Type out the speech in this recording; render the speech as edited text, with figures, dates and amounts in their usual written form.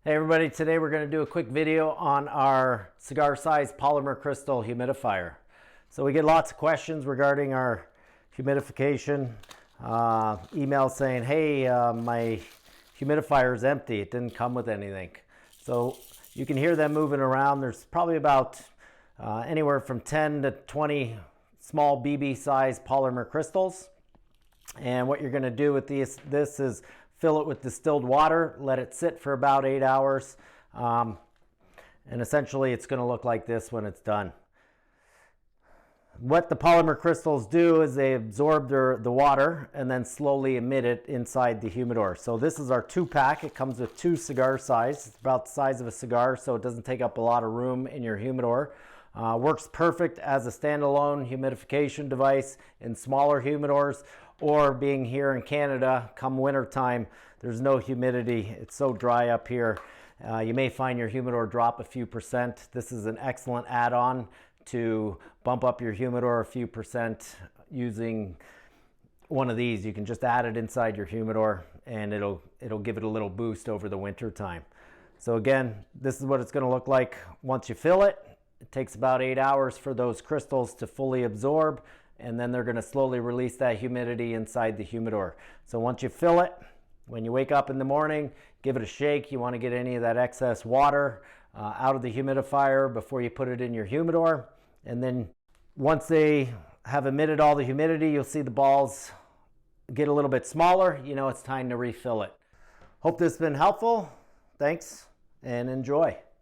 Hey everybody, today we're going to do a quick video on our cigar size polymer crystal humidifier. So we get lots of questions regarding our humidification, emails saying, hey, my humidifier is empty, it didn't come with anything. So you can hear them moving around. There's probably about anywhere from 10 to 20 small BB size polymer crystals. And what you're going to do with this is fill it with distilled water, let it sit for about 8 hours, and essentially it's going to look like this when it's done. What the polymer crystals do is they absorb the water and then slowly emit it inside the humidor. So this is our 2-pack. It comes with 2 cigar size. It's about the size of a cigar, so it doesn't take up a lot of room in your humidor. Works perfect as a standalone humidification device in smaller humidors, or being here in Canada, come winter time, there's no humidity. It's so dry up here. You may find your humidor drop a few percent. This is an excellent add-on to bump up your humidor a few percent using one of these. You can just add it inside your humidor and it'll give it a little boost over the winter time. So again, this is what it's going to look like once you fill it. It takes about 8 hours for those crystals to fully absorb, and then they're going to slowly release that humidity inside the humidor. So once you fill it, when you wake up in the morning, give it a shake. You want to get any of that excess water out of the humidifier before you put it in your humidor. And then once they have emitted all the humidity, you'll see the balls get a little bit smaller. You know it's time to refill it. Hope this has been helpful. Thanks and enjoy.